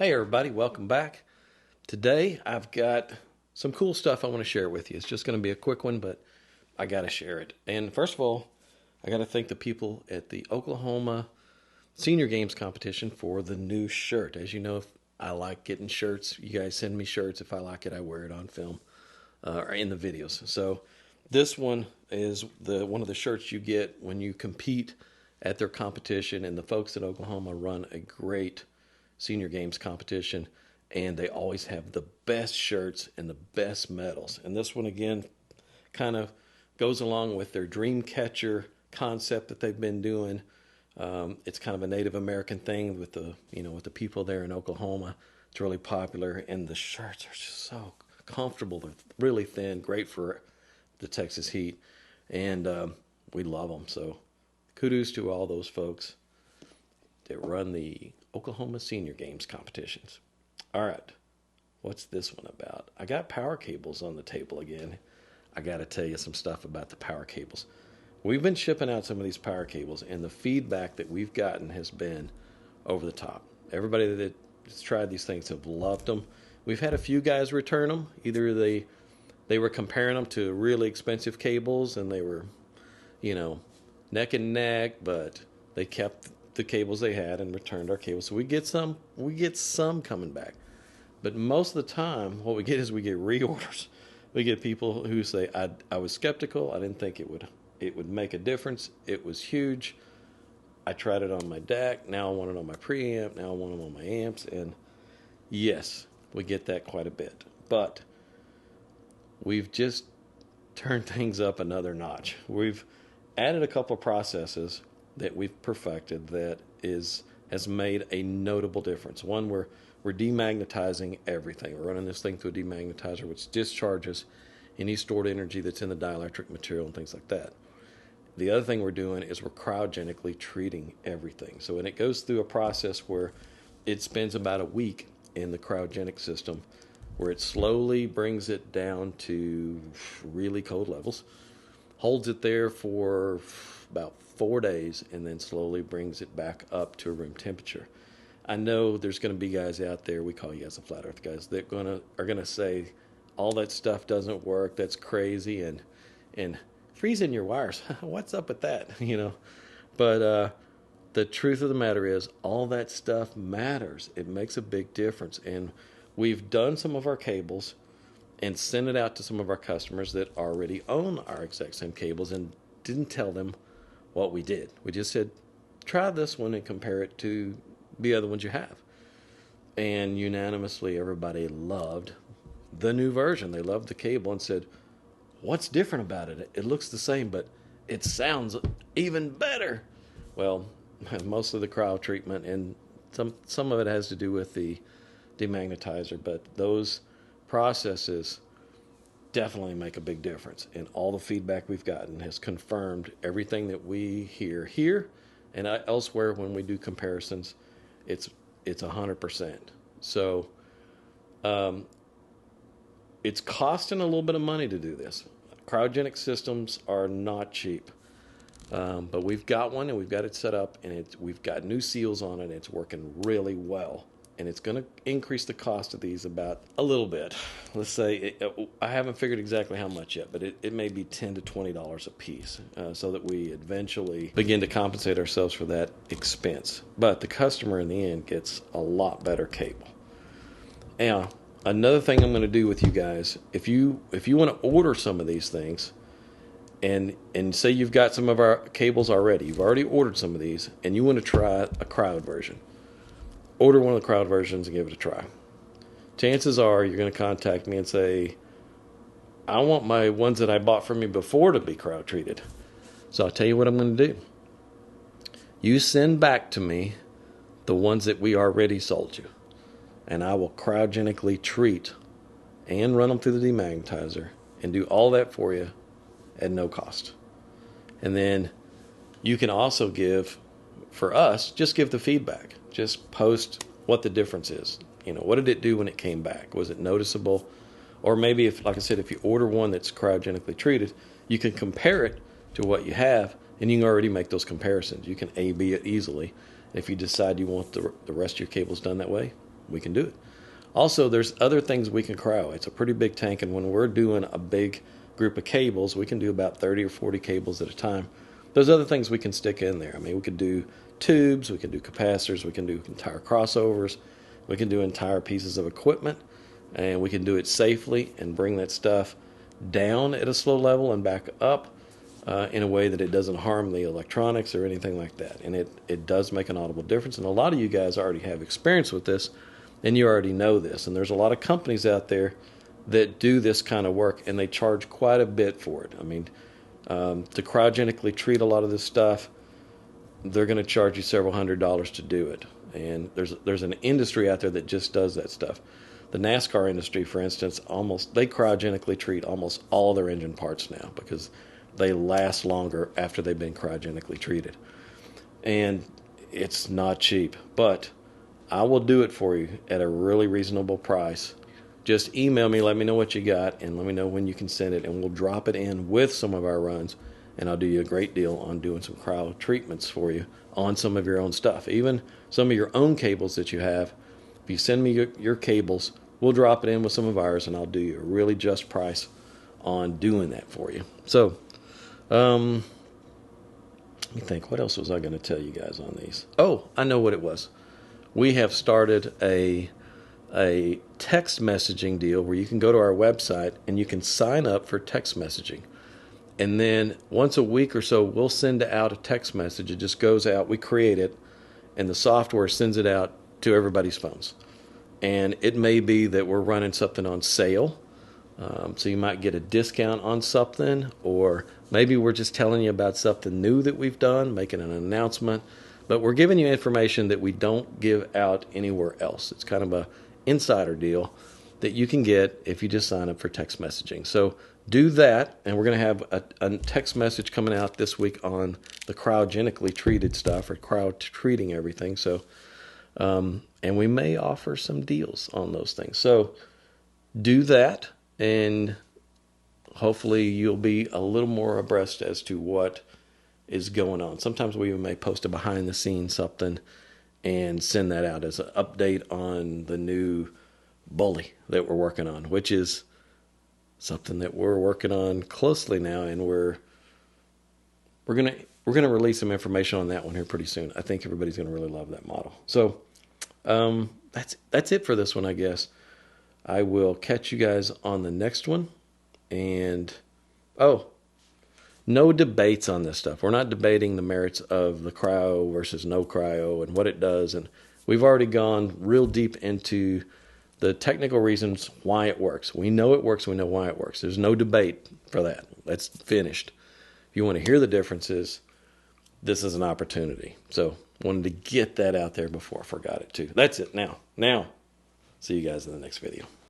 Hey everybody, welcome back. Today I've got some cool stuff I want to share with you. It's just going to be a quick one, but I got to share it. And first of all, I got to thank the people at the Oklahoma Senior Games competition for the new shirt. As you know, I like getting shirts. You guys send me shirts. If I like it, I wear it on film or in the videos. So this one is one of the shirts you get when you compete at their competition. And the folks at Oklahoma run a great Senior Games competition, and they always have the best shirts and the best medals. And this one again kind of goes along with their dream catcher concept that they've been doing. It's kind of a Native American thing with the people there in Oklahoma. It's really popular, and the shirts are just so comfortable. They're really thin, great for the Texas heat, and we love them. So kudos to all those folks that run the Oklahoma Senior Games competitions. All right, what's this one about? I got power cables on the table again. I got to tell you some stuff about the power cables. We've been shipping out some of these power cables, and the feedback that we've gotten has been over the top. Everybody that's tried these things have loved them. We've had a few guys return them. Either they were comparing them to really expensive cables, and they were, neck and neck, but they kept the cables they had and returned our cables. So we get some coming back. But most of the time, what we get is we get reorders. We get people who say, I was skeptical. I didn't think it would make a difference. It was huge. I tried it on my DAC. Now I want it on my preamp. Now I want them on my amps. And yes, we get that quite a bit. But we've just turned things up another notch. We've added a couple of processes that we've perfected that has made a notable difference. One, we're demagnetizing everything. We're running this thing through a demagnetizer, which discharges any stored energy that's in the dielectric material and things like that. The other thing we're doing is we're cryogenically treating everything. So when it goes through a process where it spends about a week in the cryogenic system, where it slowly brings it down to really cold levels, holds it there for about 4 days, and then slowly brings it back up to room temperature. I know there's going to be guys out there, we call you guys the flat earth guys, that are going to say all that stuff doesn't work, that's crazy, and freezing your wires, what's up with that? But the truth of the matter is all that stuff matters. It makes a big difference, and we've done some of our cables and sent it out to some of our customers that already own our exact same cables and didn't tell them what we did. We just said, try this one and compare it to the other ones you have. And unanimously, everybody loved the new version. They loved the cable and said, what's different about it? It looks the same, but it sounds even better. Well, mostly the cryo treatment, and some of it has to do with the demagnetizer, but those processes definitely make a big difference. And all the feedback we've gotten has confirmed everything that we hear here and elsewhere when we do comparisons. It's 100%. So it's costing a little bit of money to do this. Cryogenic systems are not cheap. But we've got one, and we've got it set up, and we've got new seals on it, and it's working really well. And it's going to increase the cost of these about a little bit. Let's say, I haven't figured exactly how much yet, but it may be $10 to $20 a piece, so that we eventually begin to compensate ourselves for that expense. But the customer in the end gets a lot better cable. Now, another thing I'm going to do with you guys, if you want to order some of these things, and say you've got some of our cables already, you've already ordered some of these, and you want to try a crowd version, order one of the crowd versions and give it a try. Chances are you're going to contact me and say, I want my ones that I bought from you before to be crowd treated. So I'll tell you what I'm going to do. You send back to me the ones that we already sold you, and I will cryogenically treat and run them through the demagnetizer and do all that for you at no cost. And then you can also give, for us, just give the feedback. Just post what the difference is. What did it do when it came back? Was it noticeable? Or maybe, like I said, if you order one that's cryogenically treated, you can compare it to what you have, and you can already make those comparisons. You can A/B it easily. If you decide you want the rest of your cables done that way, we can do it. Also, there's other things we can cryo. It's a pretty big tank, and when we're doing a big group of cables, we can do about 30 or 40 cables at a time. There's other things we can stick in there. I mean, we could do tubes, we can do capacitors, we can do entire crossovers, we can do entire pieces of equipment, and we can do it safely and bring that stuff down at a slow level and back up in a way that it doesn't harm the electronics or anything like that. And it does make an audible difference. And a lot of you guys already have experience with this, and you already know this. And there's a lot of companies out there that do this kind of work, and they charge quite a bit for it. I mean, to cryogenically treat a lot of this stuff, they're going to charge you several $100s to do it. And there's an industry out there that just does that stuff. The NASCAR industry, for instance, they cryogenically treat almost all their engine parts now because they last longer after they've been cryogenically treated. And it's not cheap, but I will do it for you at a really reasonable price. Just email me, let me know what you got, and let me know when you can send it, and we'll drop it in with some of our runs, and I'll do you a great deal on doing some cryo treatments for you on some of your own stuff. Even some of your own cables that you have, if you send me your cables, we'll drop it in with some of ours, and I'll do you a really just price on doing that for you. So, let me think, what else was I going to tell you guys on these? Oh, I know what it was. We have started a text messaging deal where you can go to our website and you can sign up for text messaging. And then once a week or so, we'll send out a text message. It just goes out. We create it, and the software sends it out to everybody's phones. And it may be that we're running something on sale. So you might get a discount on something, or maybe we're just telling you about something new that we've done, making an announcement. But we're giving you information that we don't give out anywhere else. It's kind of a insider deal that you can get if you just sign up for text messaging. So do that, and we're going to have a text message coming out this week on the cryogenically treated stuff, or cryo treating everything. So, and we may offer some deals on those things. So do that, and hopefully you'll be a little more abreast as to what is going on. Sometimes we may post a behind the scenes something and send that out as an update on the new Bully that we're working on, which is something that we're working on closely now, and we're gonna release some information on that one here pretty soon. I think everybody's gonna really love that model. So that's it for this one, I guess. I will catch you guys on the next one. And no debates on this stuff. We're not debating the merits of the cryo versus no cryo and what it does. And we've already gone real deep into the technical reasons why it works. We know it works. We know why it works. There's no debate for that. That's finished. If you want to hear the differences, this is an opportunity. So wanted to get that out there before I forgot it too. That's it now. See you guys in the next video.